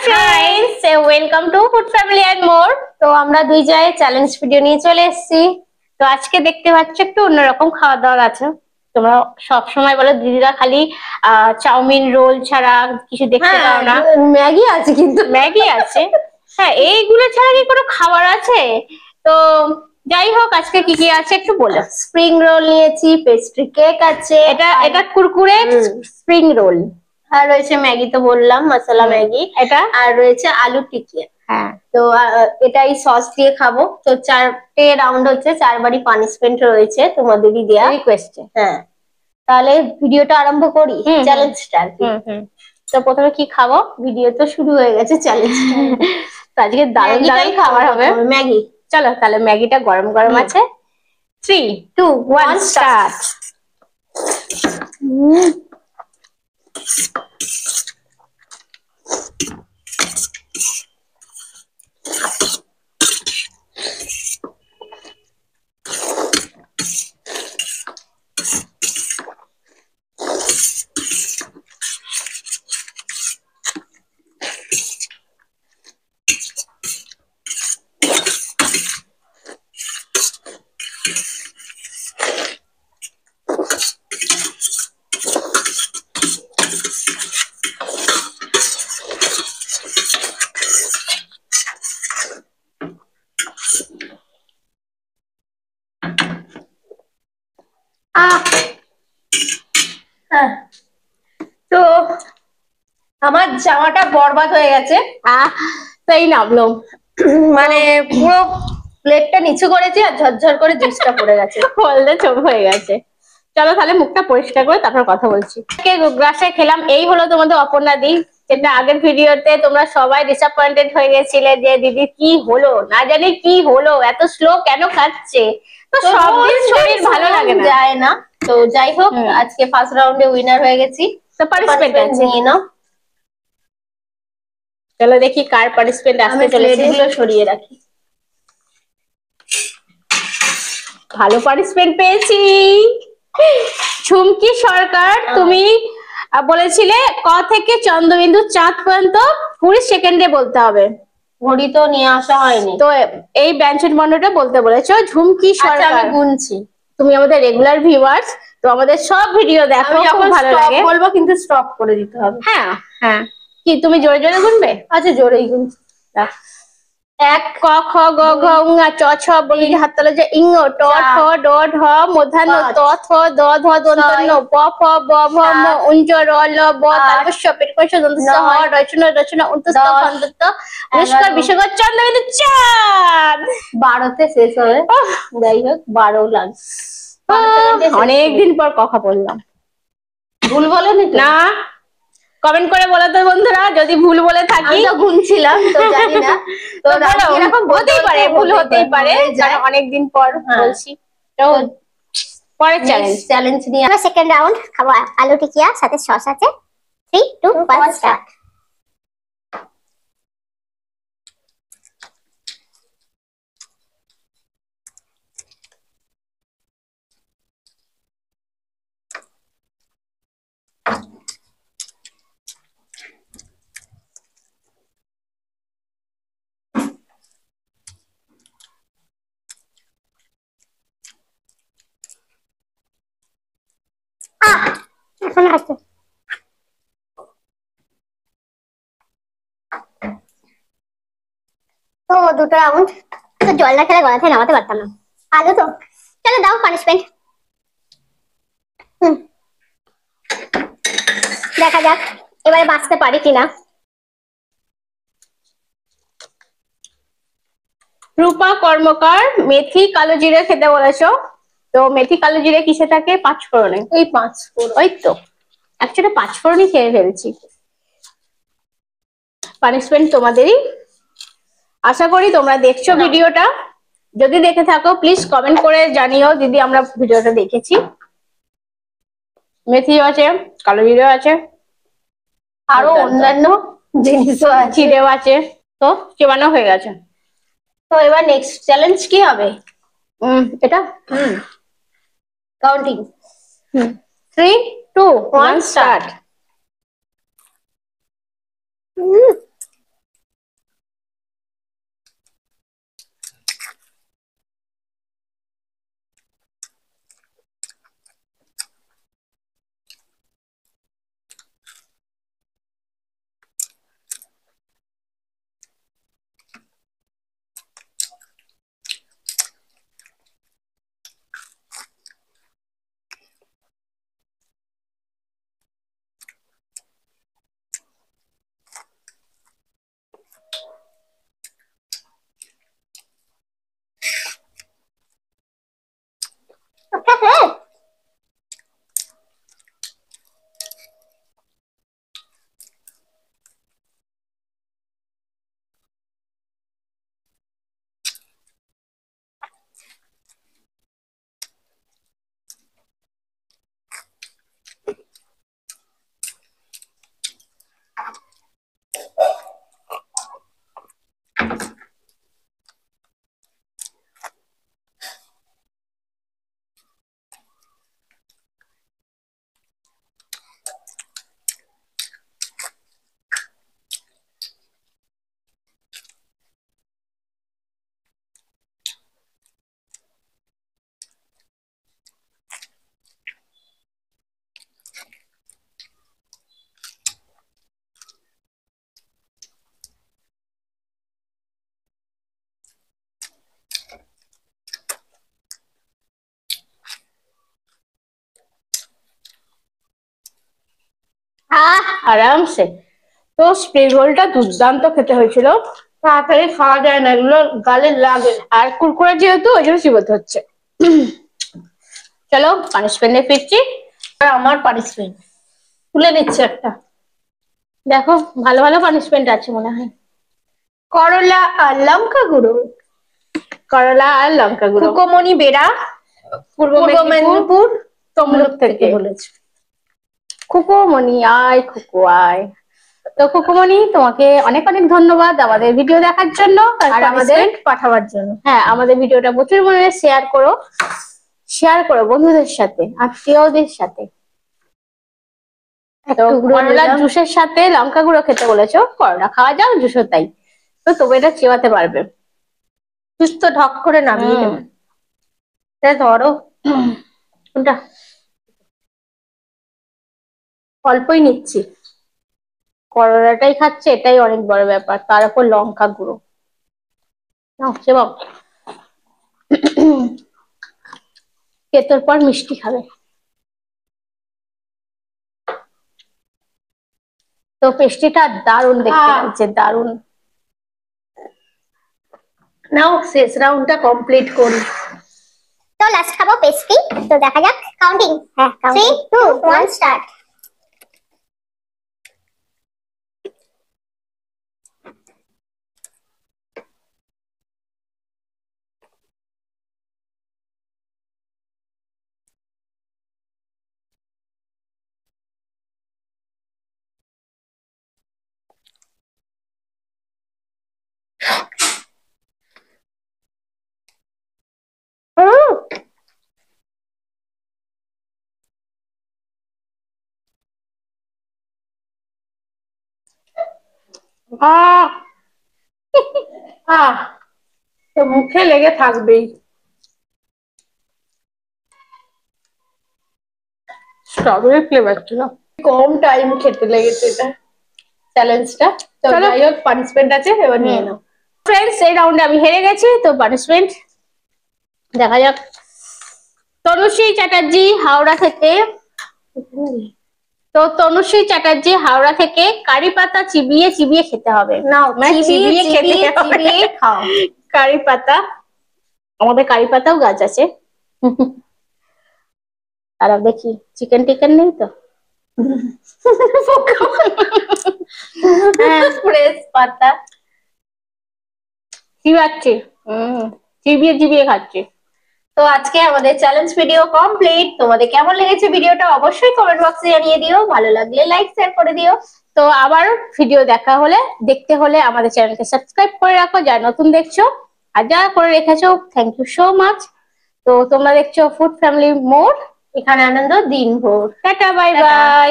friends, welcome to Food Family and More. তো আমরা দুই জায়গায় চ্যালেঞ্জ ভিডিও নিয়ে চলে এসেছি। তো আজকে দেখতে পাচ্ছ একটু অন্যরকম খাওয়া দাওয়া আছে। তোমরা সব সময় বলো দিদিরা খালি চাউমিন রোল ছাড়া কিছু দেখতে পাও না। ম্যাগি আছে, কিন্তু ম্যাগি আছে। হ্যাঁ, এইগুলো ছাড়া কি কোনো খাবার আছে? তো যাই হোক, আজকে কি কি আছে একটু বলো। স্প্রিং রোল নিয়েছি, পেস্ট্রি কেক আছে, এটা কুরকুরে স্প্রিং রোল, আর রয়েছে ম্যাগি, তো বললাম মশলা ম্যাগি, এটা আর রয়েছে আলু টিকিয়া। হ্যাঁ, তো এটাই সস দিয়ে খাবো। তো 4টে রাউন্ড হচ্ছে, 4বারই পানিশমেন্ট রয়েছে তোমাদেরই দেয়া রিকোয়েস্টে। হ্যাঁ, তাহলে ভিডিওটা আরম্ভ করি, চ্যালেঞ্জটা। তো প্রথমে কি খাবো? ভিডিও তো শুরু হয়ে গেছে, চ্যালেঞ্জটা। তো আজকে দারুণ দারুণ খাবার হবে। ম্যাগি। চলো তাহলে ম্যাগিটা গরম গরম আছে। 3, 2, 1 স্টার্ট। তো আমার জামাটা বরবাদ হয়ে গেছে। তাই নামলো, মানে পুরো প্লেটটা নিচু করেছি আর ঝরঝর করে জুসটা পড়ে গেছে, হলদে চোখ হয়ে গেছে। চলো তাহলে মুখটা পরিষ্কার করে তারপর কথা বলছি। গ্রাসে খেলাম, এই হলো তোমাদের অপর্ণা দি। যেটা আগের ভিডিওতে তোমরা সবাই ডিসঅ্যাপয়েন্টেড হয়ে গেছিলে যে দিদি কি হলো, না জানি কি হলো, এত স্লো কেন খাচ্ছে। তো সব দিন শরীর ভালো লাগে না, যায় না। তো যাই হোক, আজকে ফার্স্ট রাউন্ডে উইনার হয়ে গেছি। তো পার্টিসিপেন্ট আছে, নিয়ে নাও। চলো দেখি কার পার্টিসিপেন্ট আসতে চলেছে। এগুলো সরিয়ে রাখি। ভালো পার্টিসিপেন্ট পেয়েছি, ঝুমকি সরকার। তুমি বলেছিলে ক থেকে চন্দ্রবিন্দু চাঁদ পর্যন্ত 20 সেকেন্ডে বলতে হবে। ঘড়ি তো নিয়ে আসা হয়নি, তো এই ব্যঞ্জন বর্ণটা বলতে বলেছো ঝুমকি সরকার। আমি গুনছি। তুমি আমাদের রেগুলার ভিউয়ার্স, তো আমাদের সব ভিডিও দেখো, খুব ভালো লাগে। বলবো কিন্তু স্টপ করে দিতে হবে। হ্যাঁ হ্যাঁ, কি তুমি জোরে জোরে গুনবে? আচ্ছা, জোরেই গুনছি। 1 ক খ গ ঘ ঙ চ ছ বলি হাত তালে যে ইং ট ঠ ড ঢ মূর্ধন্য ত থ দ ধ দন্তন্য প ফ ব ভ ম উঞ্জ র ল ব তালবস্য পেটকোষ দন্তস্থ হ রচনা রচনা অন্তস্থ খন্দত্ব পুরস্কার বিশ্বকর চন্দ্রবিন্দু চাঁদ। 12তে শেষ হবে। যাই হোক, 12 লাগছে। অনেকদিন পর কথা বললাম। ভুল বলেনি না? কমেন্ট করে বলো তো বন্ধুরা যদি ভুল বলে থাকি। আমি তো গুনছিলাম, তো জানি না। তো এরকম হতেই পারে, ভুল হতেই পারে, কারণ অনেকদিন পর বলছি। তো পরের চ্যালেঞ্জ নিয়ে আমরা সেকেন্ড রাউন্ড খাবো আলু টিকিয়া, সাথে সস আছে। 3, 2, 1 স্টার্ট। এখন আসছে। তো 2টো রাউন্ড, তো জল না খেলে গলা থেকে নামাতে পারতাম না। আলু তো, চলো দাও পানিশমেন্ট। দেখা যাক এবারে বাঁচতে পারি কিনা। রূপা কর্মকার মেথি কালো জিরে খেতে বলেছো। তো মেথি কালো জিরে কিসে থাকে? 5 ফোড়নে। এই 5 ফোড়ন, ওই তো অ্যাকচুয়ালি 5 ফোড়নই খেয়ে ফেলছি। পানিশমেন্ট তোমাদেরই। আশা করি তোমরা দেখছো ভিডিওটা। যদি দেখে থাকো প্লিজ কমেন্ট করে জানিও দিদি আমরা ভিডিওটা দেখেছি। মেথিও আছে, কালো জিরেও আছে, আরো অন্যান্য জিনিসও আছে, জিরেও আছে। তো চেবানো হয়ে গেছে। তো এবার নেক্সট চ্যালেঞ্জ কি হবে? এটা কাউন্টিং। 3, 2, 1 স্টার্ট। আরামসে। তো স্প্রিং রোলটা দুর্দান্ত খেতে হয়েছিল, তাড়াতাড়ি খাওয়া যায় না, এগুলো গালে লাগে, আর কুরকুরে যেহেতু ওই জন্য চিবোতে হচ্ছে। চলো পানিশমেন্টে ফিরছি। আর আমার পানিশমেন্ট তুলে নিচ্ছে একটা, দেখো ভালো ভালো পানিশমেন্ট আছে মনে হয়। করলা আর লঙ্কা গুঁড়ো। করলা আর লঙ্কা গুঁড়ো। কুকোমনি বেরা, পূর্ব পূর্ব মেদিনীপুর তমলুক থেকে বলেছে। খুকুমনি আয়, খুকু আয়। তো খুকুমনি, তোমাকে অনেক অনেক ধন্যবাদ আমাদের ভিডিও দেখার জন্য আর আমাদের পাঠাবার জন্য। হ্যাঁ, আমাদের ভিডিওটা প্রচুর পরিমাণে শেয়ার করো বন্ধুদের সাথে, আত্মীয়দের সাথে। করলার জুসের সাথে লঙ্কা গুঁড়ো খেতে বলেছো, করলা খাওয়া যাও, জুসও তাই। তো তবে এটা চেবাতে পারবে, সুস্থ ঢক করে নামিয়ে দেবে। ধরো কোনটা, অল্পই নিচ্ছি, করলাটাই খাচ্ছে, এটাই অনেক বড় ব্যাপার, তার উপর লঙ্কা গুঁড়ো। তেতোর পর মিষ্টি খাবে। তো পেস্ট্রিটা দারুণ দেখতে লাগছে, দারুণ। নাও শেষ রাউন্ডটা কমপ্লিট করি। তো লাস্ট খাবো পেস্ট্রি। তো দেখা যাক, কাউন্টিং। হ্যাঁ, 3 2 1 স্টার্ট। তো মুখে লেগে থাকবেই। স্ট্রবেরি ফ্লেভার ছিল, কম টাইম খেতে লেগেছে এটা চ্যালেঞ্জটা। তো যাই হোক, পানিশমেন্ট আছে, এবার নিয়ে নাও। ফ্রেন্ডস, এই রাউন্ডে আমি হেরে গেছি, তো পানিশমেন্ট দেখা যাক। তনুশ্রী চ্যাটার্জি হাওড়া থেকে, কারি পাতা চিবিয়ে চিবিয়ে খেতে হবে। নাও, মানে চিবিয়ে চিবিয়ে খাও। কারি পাতা, আমাদের কারি পাতাও গাছ আছে। আর দেখি চিকেন টিকেন নেই তো, ফ্রেশ পাতা চিবাচ্ছি, চিবিয়ে চিবিয়ে খাচ্ছি। তো আজকে আমাদের চ্যালেঞ্জ ভিডিও কমপ্লিট। তোমাদের কেমন লেগেছে ভিডিওটা অবশ্যই কমেন্ট বক্সে জানিয়ে দিও, ভালো লাগলে লাইক শেয়ার করে দিও। তো আবার ভিডিও দেখতে হলে আমাদের চ্যানেলকে সাবস্ক্রাইব করে রাখো, যারা নতুন দেখছো, আর যারা করে রেখেছো থ্যাংক ইউ সো মাচ। তো তোমরা দেখছো ফুড ফ্যামিলি মোর, এখানে আনন্দ দিনভর। Tata bye bye.